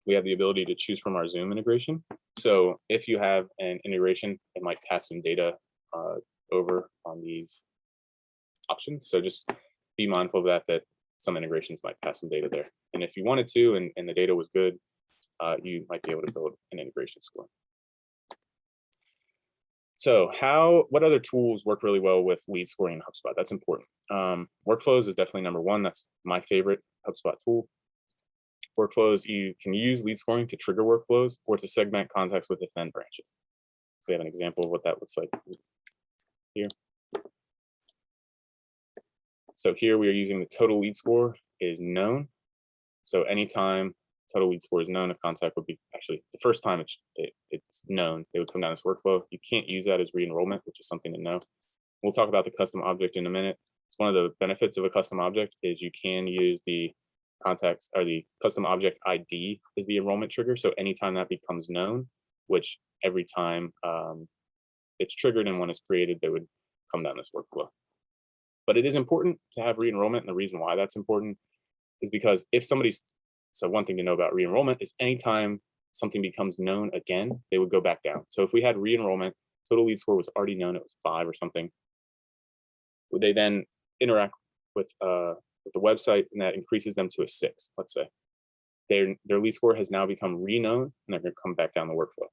we have the ability to choose from our Zoom integration. So if you have an integration, it might pass some data over on these options. So just be mindful of that some integrations might pass some data there. And if you wanted to, and the data was good, you might be able to build an integration score. So what other tools work really well with lead scoring in HubSpot? That's important. Workflows is definitely number one. That's my favorite HubSpot tool. Workflows, you can use lead scoring to trigger workflows or to segment contacts with if-then branches. So we have an example of what that looks like here. So here we are using the total lead score is known. So anytime total lead score is known, a contact would be actually the first time it's known, they would come down this workflow. You can't use that as re-enrollment, which is something to know. We'll talk about the custom object in a minute. It's one of the benefits of a custom object is you can use the contacts or the custom object ID is the enrollment trigger. So anytime that becomes known, which every time it's triggered and when it's created, they would come down this workflow. But it is important to have re-enrollment, and the reason why that's important is because if somebody's, so one thing to know about re-enrollment is anytime something becomes known again, they would go back down. So if we had re-enrollment, total lead score was already known, it was 5 or something, would they then interact with the website and that increases them to a 6, let's say. Their lead score has now become re-known and they're going to come back down the workflow.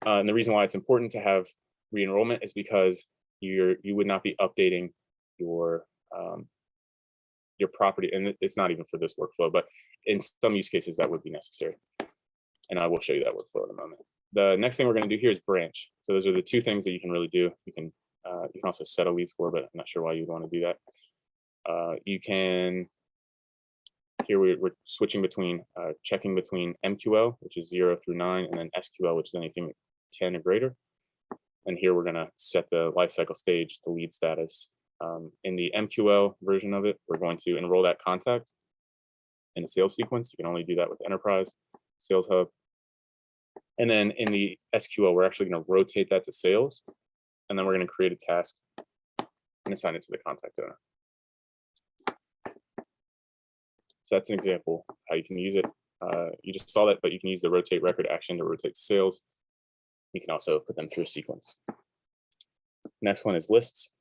And the reason why it's important to have re-enrollment is because you would not be updating your property, and it's not even for this workflow, but in some use cases that would be necessary. And I will show you that workflow in a moment. The next thing we're going to do here is branch. So those are the two things that you can really do. You can also set a lead score, but I'm not sure why you'd want to do that. You can, here we're switching between checking between MQL, which is 0 through 9, and then SQL, which is anything 10 or greater. And here we're going to set the lifecycle stage, the lead status. In the MQL version of it, we're going to enroll that contact in a sales sequence. You can only do that with Enterprise, Sales Hub. And then in the SQL, we're actually going to rotate that to sales. And then we're going to create a task and assign it to the contact owner. So that's an example of how you can use it. You just saw that, but you can use the rotate record action to rotate to sales. You can also put them through a sequence. Next one is lists.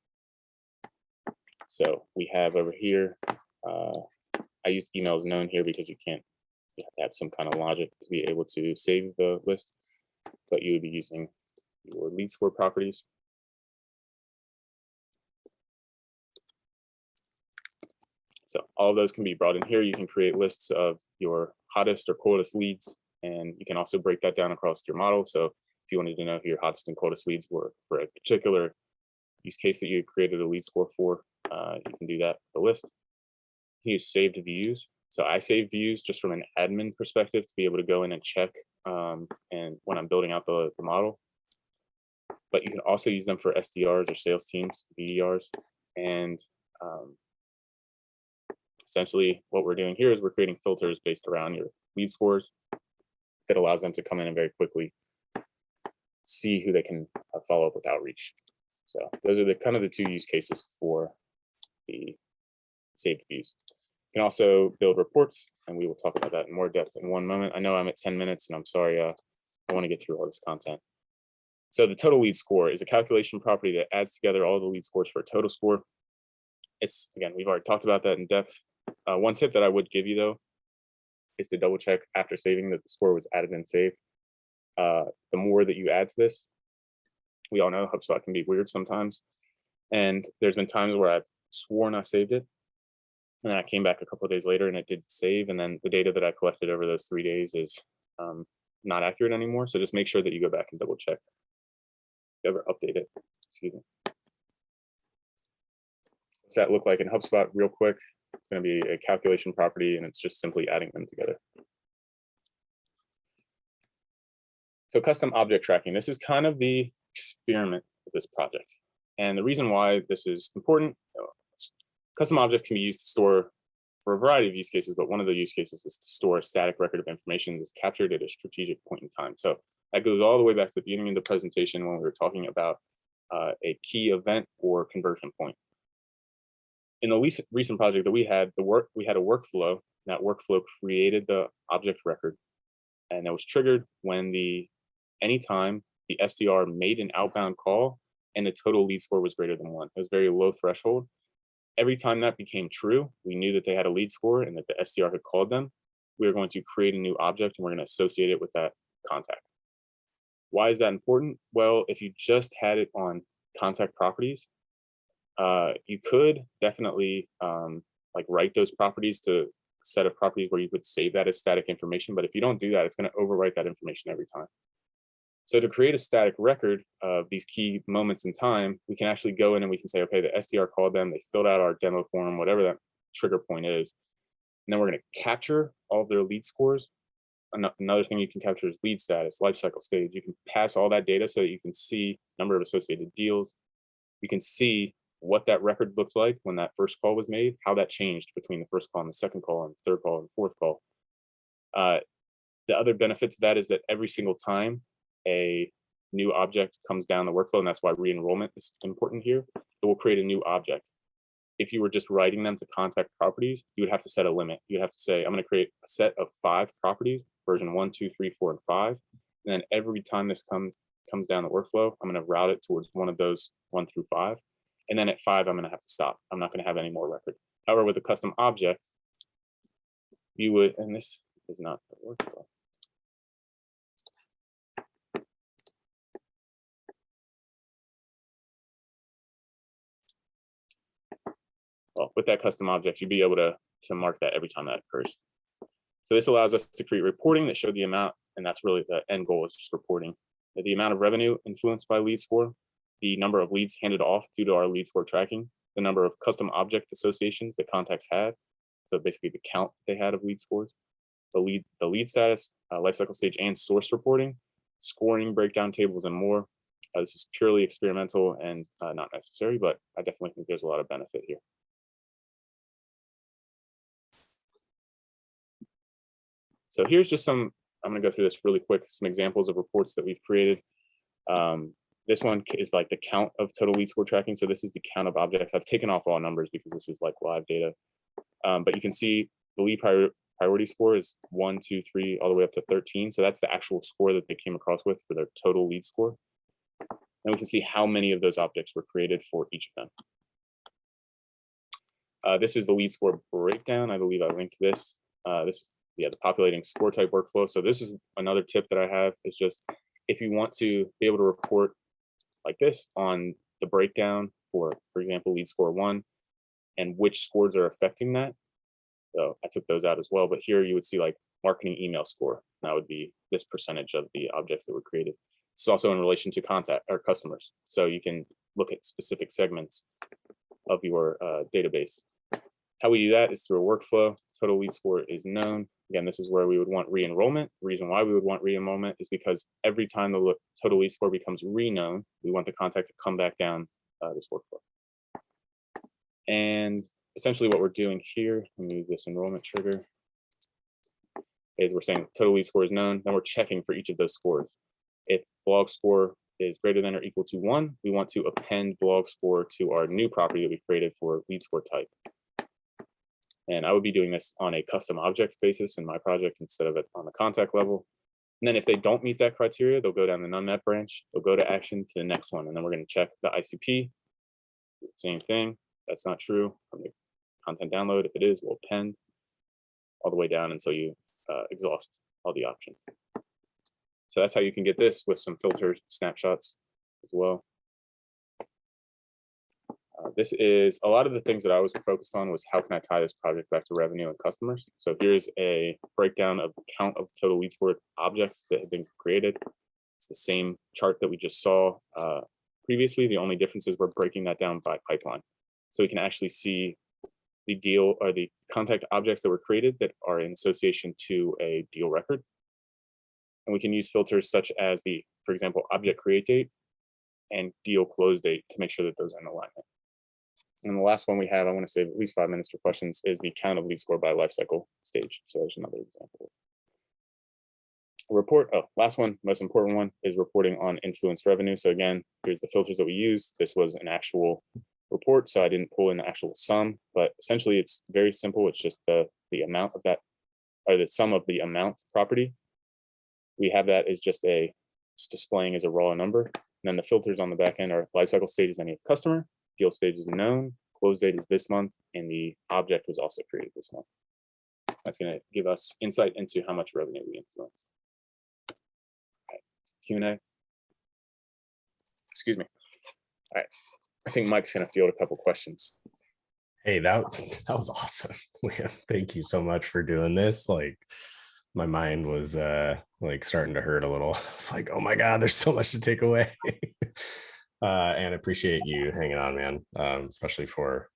So we have over here, I use emails known here because you have to have some kind of logic to be able to save the list, but you would be using your lead score properties. So all of those can be brought in here. You can create lists of your hottest or coldest leads, and you can also break that down across your model. So if you wanted to know who your hottest and coldest leads were for a particular use case that you created a lead score for, you can do that with the list. You can use saved views. So I save views just from an admin perspective to be able to go in and check and when I'm building out the model. But you can also use them for SDRs or sales teams, BDRs. And essentially what we're doing here is we're creating filters based around your lead scores that allows them to come in and very quickly see who they can follow up with outreach. So those are the kind of the two use cases for the saved views. You can also build reports, and we will talk about that in more depth in one moment. I know I'm at 10 minutes, and I'm sorry, I want to get through all this content. So the total lead score is a calculation property that adds together all the lead scores for a total score. It's, again, we've already talked about that in depth. One tip that I would give you, though, is to double check after saving that the score was added and saved. The more that you add to this, we all know HubSpot can be weird sometimes. And there's been times where I've sworn I saved it, and then I came back a couple of days later and it did save. And then the data that I collected over those 3 days is not accurate anymore. So just make sure that you go back and double check. If you ever update it, excuse me. What's that look like in HubSpot real quick? It's going to be a calculation property, and it's just simply adding them together. So custom object tracking. This is kind of the experiment with this project. And the reason why this is important, custom objects can be used to store for a variety of use cases, but one of the use cases is to store a static record of information that's captured at a strategic point in time. So that goes all the way back to the beginning of the presentation when we were talking about a key event or conversion point. In the recent project that we had a workflow, and that workflow created the object record, and that was triggered when anytime the SDR made an outbound call and the total lead score was greater than 1. It was very low threshold. Every time that became true, we knew that they had a lead score and that the SDR had called them. We were going to create a new object and we're going to associate it with that contact. Why is that important? Well, if you just had it on contact properties, you could definitely like write those properties to a set of properties where you would save that as static information. But if you don't do that, it's going to overwrite that information every time. So to create a static record of these key moments in time, we can actually go in and we can say, okay, the SDR called them, they filled out our demo form, whatever that trigger point is. And then we're going to capture all of their lead scores. Another thing you can capture is lead status, life cycle stage. You can pass all that data so that you can see number of associated deals. You can see what that record looked like when that first call was made, how that changed between the first call and the second call and the third call and the fourth call. The other benefit to that is that every single time a new object comes down the workflow, and that's why re-enrollment is important here, it will create a new object. If you were just writing them to contact properties, you would have to set a limit. You'd have to say, I'm going to create a set of 5 properties, version 1, 2, 3, 4, and 5. And then every time this comes down the workflow, I'm going to route it towards one of those 1 through 5. And then at 5, I'm going to have to stop. I'm not going to have any more record. However, with a custom object, you would, and this is not the workflow. Well, with that custom object, you'd be able to mark that every time that occurs. So this allows us to create reporting that show the amount, and that's really the end goal, is just reporting the amount of revenue influenced by lead score, the number of leads handed off due to our lead score tracking, the number of custom object associations that contacts had, so basically the count they had of lead scores, the lead status, lifecycle stage and source reporting, scoring, breakdown tables, and more. This is purely experimental and not necessary, but I definitely think there's a lot of benefit here. So here's just I'm going to go through this really quick, some examples of reports that we've created. This one is like the count of total lead score tracking. So this is the count of objects. I've taken off all numbers because this is like live data. But you can see the lead priority score is 1, 2, 3, all the way up to 13. So that's the actual score that they came across with for their total lead score. And we can see how many of those objects were created for each of them. This is the lead score breakdown. I believe I linked this. The populating score type workflow. So this is another tip that I have, is just if you want to be able to report like this on the breakdown for example, lead score 1 and which scores are affecting that. So I took those out as well, but here you would see like marketing email score. That would be this percentage of the objects that were created. It's also in relation to contact or customers. So you can look at specific segments of your database. How we do that is through a workflow. Total lead score is known. Again, this is where we would want re-enrollment. The reason why we would want re-enrollment is because every time the total lead score becomes re-known, we want the contact to come back down this workflow. And essentially what we're doing here, let me use this enrollment trigger, is we're saying total lead score is known, then we're checking for each of those scores. If blog score is greater than or equal to 1, we want to append blog score to our new property that we created for lead score type. And I would be doing this on a custom object basis in my project instead of it on the contact level. And then if they don't meet that criteria, they'll go down the none met branch, they'll go to action to the next one. And then we're going to check the ICP, same thing. That's not true. From the content download, if it is, we'll append all the way down until you exhaust all the options. So that's how you can get this with some filter snapshots as well. This is a lot of the things that I was focused on was how can I tie this project back to revenue and customers. So here's a breakdown of count of total lead score objects that have been created. It's the same chart that we just saw previously. The only difference is we're breaking that down by pipeline. So we can actually see the deal or the contact objects that were created that are in association to a deal record. And we can use filters such as the, for example, object create date and deal close date to make sure that those are in alignment. And the last one we have, I want to save at least 5 minutes for questions, is the count of lead score by lifecycle stage. So there's another example. Report, last one, most important one, is reporting on influenced revenue. So again, here's the filters that we use. This was an actual report, so I didn't pull in the actual sum, but essentially it's very simple. It's just the amount of that, or the sum of the amount property. We have that as just displaying as a raw number. And then the filters on the back end are lifecycle stage is any customer, deal stage is known, close date is this month, and the object was also created this month. That's going to give us insight into how much revenue we influence. Okay. Q&A. Excuse me. All right. I think Mike's going to field a couple questions. Hey, that was awesome. Thank you so much for doing this. Like my mind was like starting to hurt a little. It's like, oh my God, there's so much to take away. And appreciate you hanging on, man. Especially for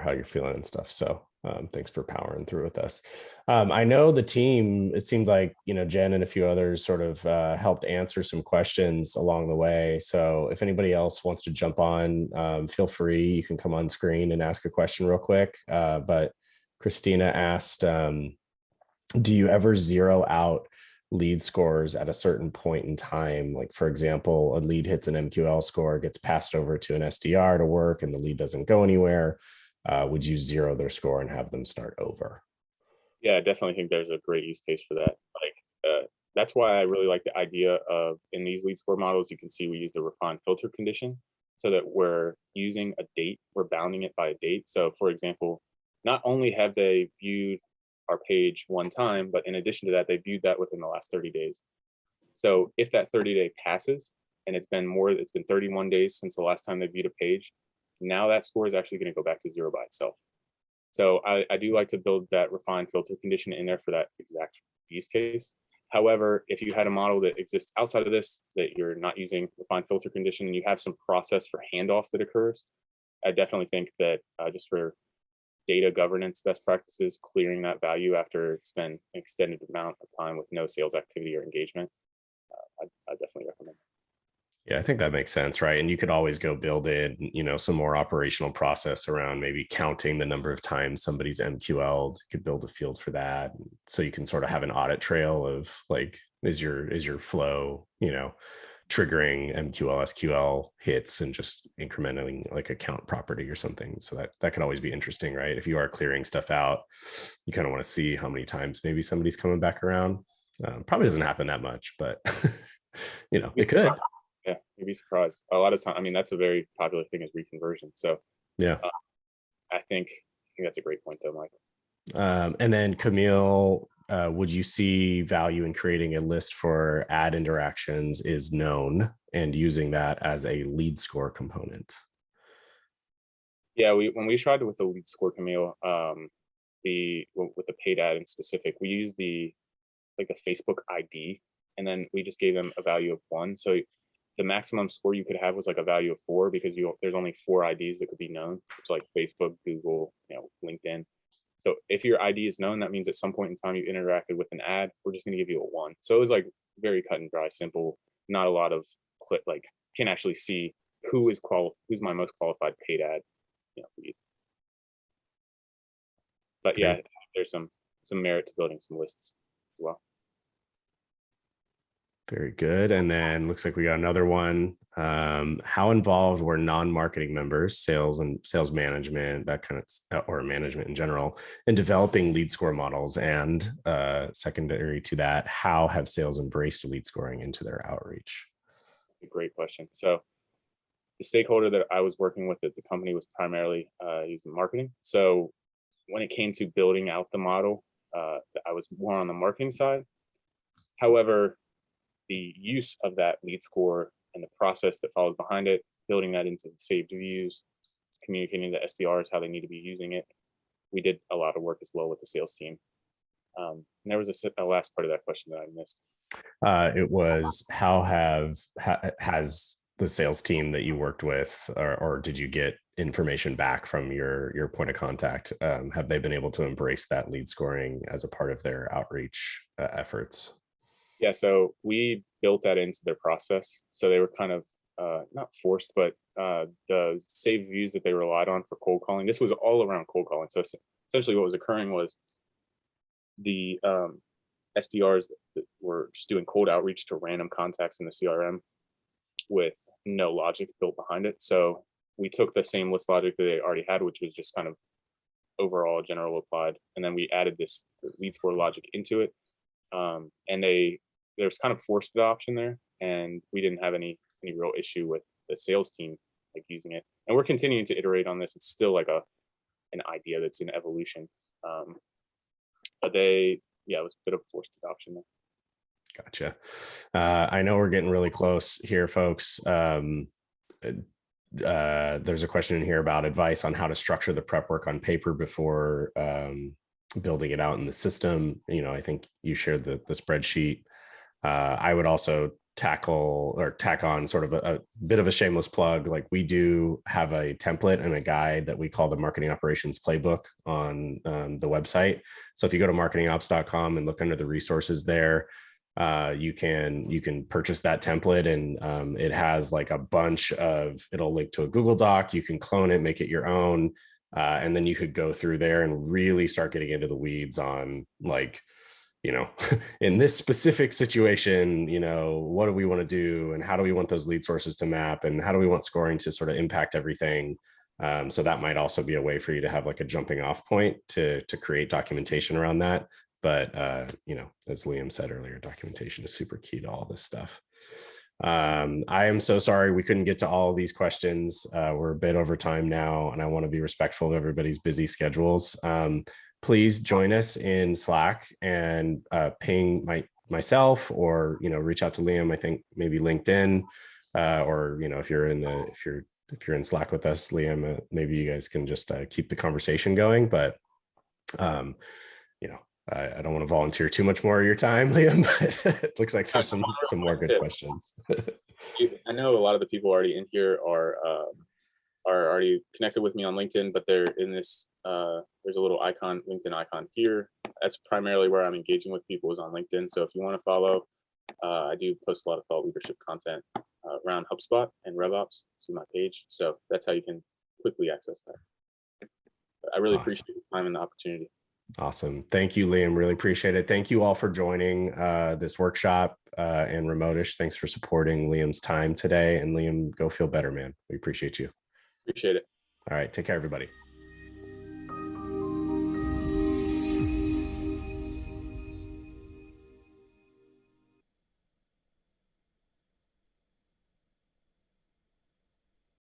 how you're feeling and stuff. So thanks for powering through with us. I know the team, it seemed like, Jen and a few others sort of helped answer some questions along the way. So if anybody else wants to jump on, feel free. You can come on screen and ask a question real quick. But Christina asked, do you ever zero out lead scores at a certain point in time? Like, for example, a lead hits an MQL score, gets passed over to an SDR to work, and the lead doesn't go anywhere. Would you zero their score and have them start over? Yeah, I definitely think there's a great use case for that. That's why I really like the idea of, in these lead score models, you can see we use the refined filter condition so that we're using a date, we're bounding it by a date. So for example, not only have they viewed our page one time, but in addition to that, they viewed that within the last 30 days. So if that 30-day passes and it's been 31 days since the last time they viewed a page, now that score is actually going to go back to 0 by itself. So I do like to build that refined filter condition in there for that exact use case. However, if you had a model that exists outside of this, that you're not using refined filter condition, and you have some process for handoff that occurs, I definitely think that just for data governance best practices, clearing that value after it's been an extended amount of time with no sales activity or engagement, I definitely recommend it. Yeah, I think that makes sense, right? And you could always go build in, some more operational process around maybe counting the number of times somebody's MQL'd. You could build a field for that, so you can sort of have an audit trail of like, is your flow, triggering MQL, SQL hits and just incrementing like a count property or something. So that could always be interesting, right? If you are clearing stuff out, you kind of want to see how many times maybe somebody's coming back around. Probably doesn't happen that much, but it could. Yeah, you'd be surprised. A lot of time, that's a very popular thing is reconversion. So yeah, I think that's a great point though, Mike. And then Camille, would you see value in creating a list for ad interactions is known and using that as a lead score component? Yeah, when we tried with the lead score, Camille, with the paid ad in specific, we used the Facebook ID, and then we just gave them a value of 1. So the maximum score you could have was like a value of 4, because there's only 4 IDs that could be known. It's like Facebook, Google, LinkedIn. So if your ID is known, that means at some point in time you interacted with an ad, we're just going to give you a 1. So it was like very cut and dry, simple, not a lot of can actually see who's my most qualified paid ad. But yeah, there's some merit to building some lists as well. Very good. And then looks like we got another one. How involved were non-marketing members, sales and sales management, that kind of, or management in general, in developing lead score models? And secondary to that, how have sales embraced lead scoring into their outreach? That's a great question. So the stakeholder that I was working with at the company was primarily using marketing. So when it came to building out the model, I was more on the marketing side. However, the use of that lead score and the process that follows behind it, building that into the saved views, communicating to SDRs how they need to be using it. We did a lot of work as well with the sales team. And there was a last part of that question that I missed. It was has the sales team that you worked with, or did you get information back from your point of contact? Have they been able to embrace that lead scoring as a part of their outreach efforts? Yeah, so we built that into their process. So they were kind of not forced, but the saved views that they relied on for cold calling. This was all around cold calling. So essentially what was occurring was the SDRs that were just doing cold outreach to random contacts in the CRM with no logic built behind it. So we took the same list logic that they already had, which was just kind of overall general applied. And then we added this lead score logic into it. And there's kind of forced adoption there, and we didn't have any real issue with the sales team using it. And we're continuing to iterate on this. It's still like an idea that's in evolution. But it was a bit of forced adoption there. Gotcha. I know we're getting really close here, folks. there's a question in here about advice on how to structure the prep work on paper before building it out in the system. I think you shared the spreadsheet. I would also tack on sort of a bit of a shameless plug. Like, we do have a template and a guide that we call the Marketing Operations Playbook on the website. So if you go to marketingops.com and look under the resources there, you can purchase that template, and it has like a bunch of, it'll link to a Google Doc. You can clone it, make it your own. And then you could go through there and really start getting into the weeds on, like, in this specific situation, what do we want to do, and how do we want those lead sources to map, and how do we want scoring to sort of impact everything. So that might also be a way for you to have like a jumping off point to create documentation around that. But, as Liam said earlier, documentation is super key to all this stuff. I am so sorry we couldn't get to all of these questions. We're a bit over time now, and I want to be respectful of everybody's busy schedules. Please join us in Slack and ping myself, or reach out to Liam. I think maybe LinkedIn, or if you're in Slack with us, Liam, maybe you guys can just keep the conversation going. But I don't want to volunteer too much more of your time, Liam, but it looks like there's some more good questions. I know a lot of the people already in here are already connected with me on LinkedIn, but they're in this, there's a little LinkedIn icon here. That's primarily where I'm engaging with people, is on LinkedIn. So if you want to follow, I do post a lot of thought leadership content around HubSpot and RevOps to my page. So that's how you can quickly access that. I really appreciate the time and the opportunity. Awesome. Thank you, Liam. Really appreciate it. Thank you all for joining this workshop, and Remotish. Thanks for supporting Liam's time today. And Liam, go feel better, man. We appreciate you. Appreciate it. All right. Take care, everybody.